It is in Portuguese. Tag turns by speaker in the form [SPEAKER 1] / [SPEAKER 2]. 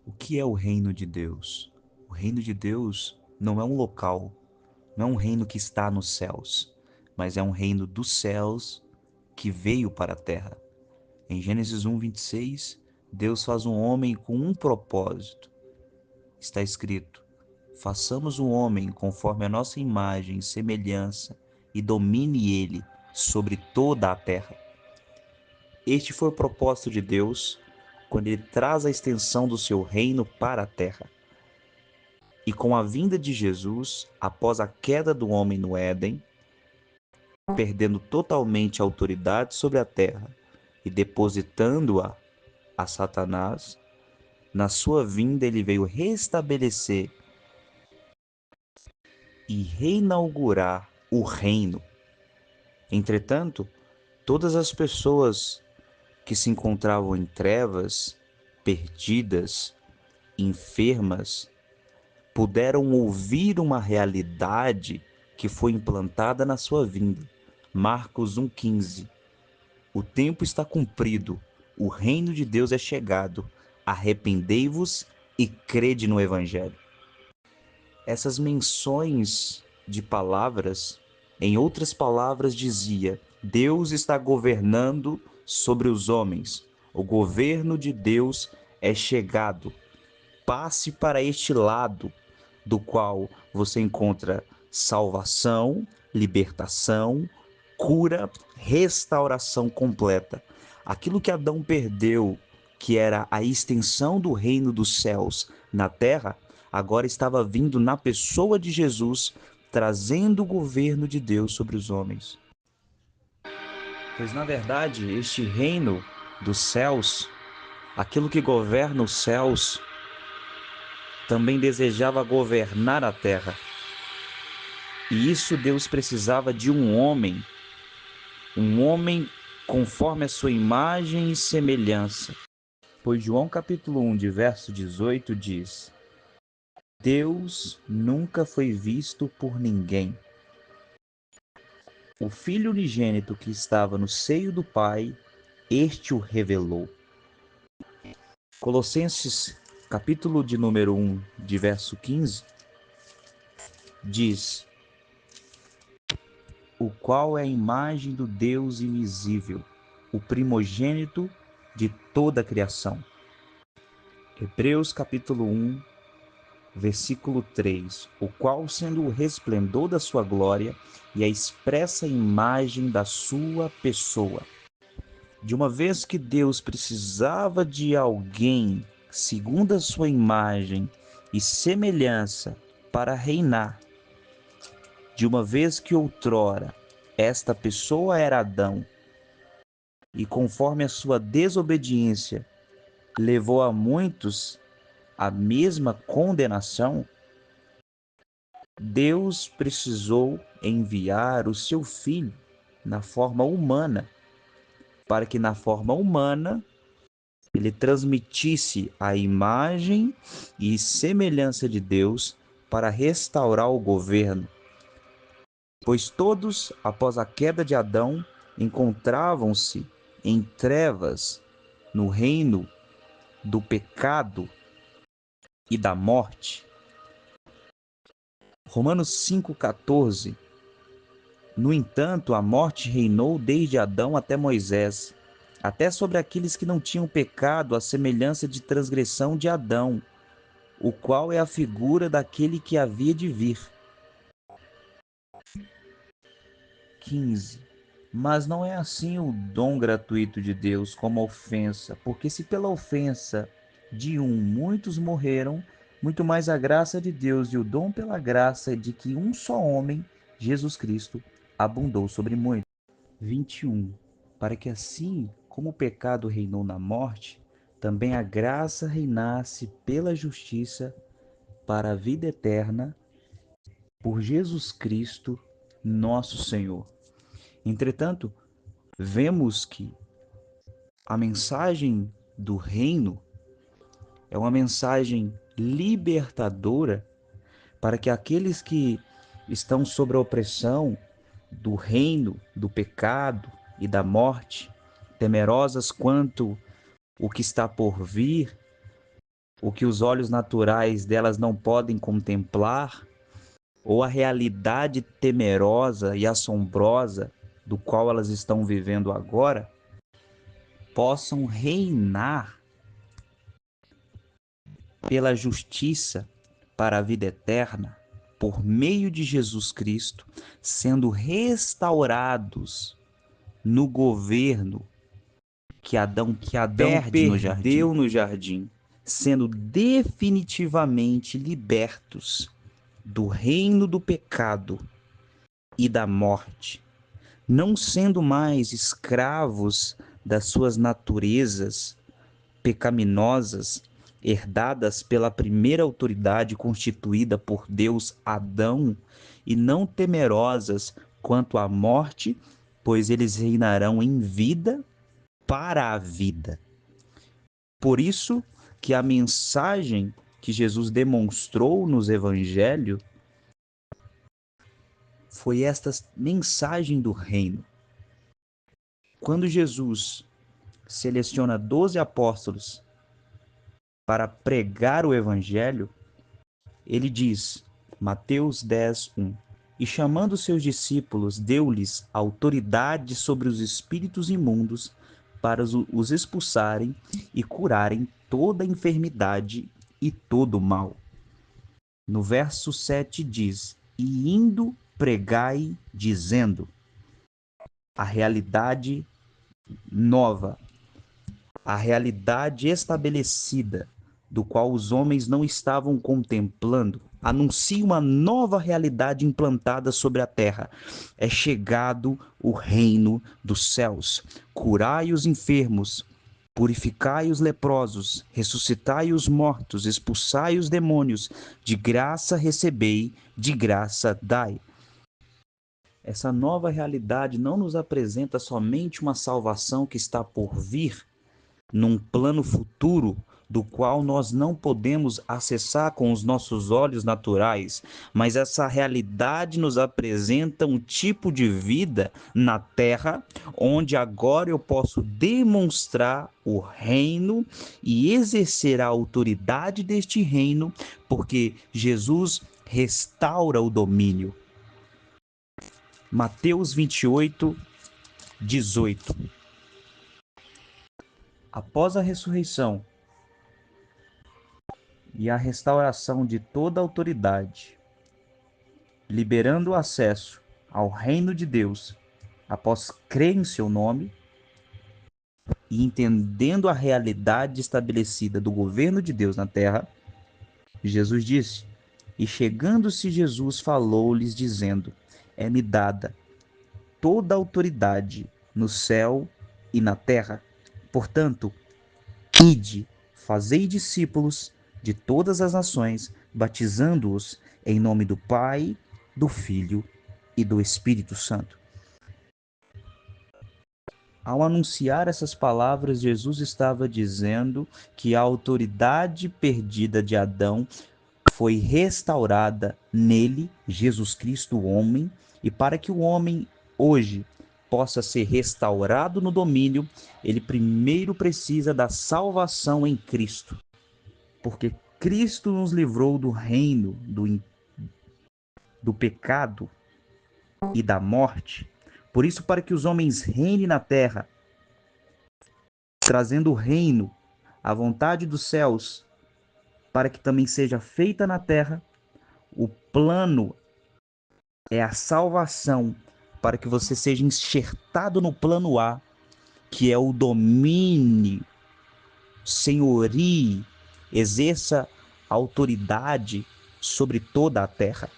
[SPEAKER 1] O que é o reino de Deus? O reino de Deus não é um local, não é um reino que está nos céus, mas é um reino dos céus que veio para a terra. Em Gênesis 1:26, Deus faz um homem com um propósito. Está escrito: façamos o homem conforme a nossa imagem e semelhança e domine ele sobre toda a terra. Este foi o propósito de Deus quando ele traz a extensão do seu reino para a terra. E com a vinda de Jesus, após a queda do homem no Éden, perdendo totalmente a autoridade sobre a terra e depositando-a a Satanás, na sua vinda ele veio restabelecer e reinaugurar o reino. Entretanto, todas as pessoas que se encontravam em trevas, perdidas, enfermas, puderam ouvir uma realidade que foi implantada na sua vinda. Marcos 1,15. O tempo está cumprido, o reino de Deus é chegado. Arrependei-vos e crede no Evangelho. Essas menções de palavras, em outras palavras, dizia: Deus está governando sobre os homens. O governo de Deus é chegado. Passe para este lado, do qual você encontra salvação, libertação, cura, restauração completa. Aquilo que Adão perdeu, que era a extensão do reino dos céus na terra, agora estava vindo na pessoa de Jesus, trazendo o governo de Deus sobre os homens. Pois, na verdade, este reino dos céus, aquilo que governa os céus, também desejava governar a terra. E isso Deus precisava de um homem conforme a sua imagem e semelhança. Pois João capítulo 1, de verso 18 diz: Deus nunca foi visto por ninguém. O Filho unigênito que estava no seio do Pai, este o revelou. Colossenses capítulo de número 1, de verso 15, diz: o qual é a imagem do Deus invisível, o primogênito de toda a criação. Hebreus capítulo 1, versículo 3, o qual, sendo o resplendor da sua glória e a expressa imagem da sua pessoa. De uma vez que Deus precisava de alguém segundo a sua imagem e semelhança para reinar, de uma vez que outrora esta pessoa era Adão, e conforme a sua desobediência levou a muitos à mesma condenação, Deus precisou enviar o seu Filho na forma humana, para que na forma humana ele transmitisse a imagem e semelhança de Deus para restaurar o governo. Pois todos, após a queda de Adão, encontravam-se em trevas no reino do pecado e da morte. Romanos 5,14. No entanto, a morte reinou desde Adão até Moisés, até sobre aqueles que não tinham pecado, à semelhança de transgressão de Adão, o qual é a figura daquele que havia de vir. 15. Mas não é assim o dom gratuito de Deus como a ofensa, porque se pela ofensa de um muitos morreram, muito mais a graça de Deus e o dom pela graça de que um só homem, Jesus Cristo, abundou sobre muitos. 21. Para que assim como o pecado reinou na morte, também a graça reinasse pela justiça para a vida eterna por Jesus Cristo, nosso Senhor. Entretanto, vemos que a mensagem do reino é uma mensagem libertadora para que aqueles que estão sob a opressão do reino, do pecado e da morte, temerosas quanto o que está por vir, o que os olhos naturais delas não podem contemplar, ou a realidade temerosa e assombrosa do qual elas estão vivendo agora, possam reinar pela justiça para a vida eterna, por meio de Jesus Cristo, sendo restaurados no governo que Adão perdeu no jardim, sendo definitivamente libertos do reino do pecado e da morte, não sendo mais escravos das suas naturezas pecaminosas, herdadas pela primeira autoridade constituída por Deus, Adão, e não temerosas quanto à morte, pois eles reinarão em vida para a vida. Por isso que a mensagem que Jesus demonstrou nos evangelhos foi esta mensagem do reino. Quando Jesus seleciona 12 apóstolos para pregar o evangelho, ele diz, Mateus 10:1, e chamando seus discípulos, deu-lhes autoridade sobre os espíritos imundos para os expulsarem e curarem toda enfermidade e todo mal. No verso 7 diz, e indo pregai, dizendo, a realidade nova, a realidade estabelecida, do qual os homens não estavam contemplando, anuncia uma nova realidade implantada sobre a terra. É chegado o reino dos céus. Curai os enfermos, purificai os leprosos, ressuscitai os mortos, expulsai os demônios, de graça recebei, de graça dai. Essa nova realidade não nos apresenta somente uma salvação que está por vir, num plano futuro do qual nós não podemos acessar com os nossos olhos naturais, mas essa realidade nos apresenta um tipo de vida na terra, onde agora eu posso demonstrar o reino e exercer a autoridade deste reino, porque Jesus restaura o domínio. Mateus 28:18. Após a ressurreição e a restauração de toda a autoridade, liberando o acesso ao reino de Deus, após crer em seu nome e entendendo a realidade estabelecida do governo de Deus na terra, Jesus disse, e chegando-se Jesus falou-lhes dizendo, é-me dada toda a autoridade no céu e na terra. Portanto, ide, fazei discípulos de todas as nações, batizando-os em nome do Pai, do Filho e do Espírito Santo. Ao anunciar essas palavras, Jesus estava dizendo que a autoridade perdida de Adão foi restaurada nele, Jesus Cristo, o homem, e para que o homem hoje possa ser restaurado no domínio, ele primeiro precisa da salvação em Cristo. Porque Cristo nos livrou do reino do pecado e da morte. Por isso, para que os homens reinem na terra, trazendo o reino, a vontade dos céus, para que também seja feita na terra, o plano é a salvação, para que você seja enxertado no plano A, que é o domínio, senhorio, exerça autoridade sobre toda a terra.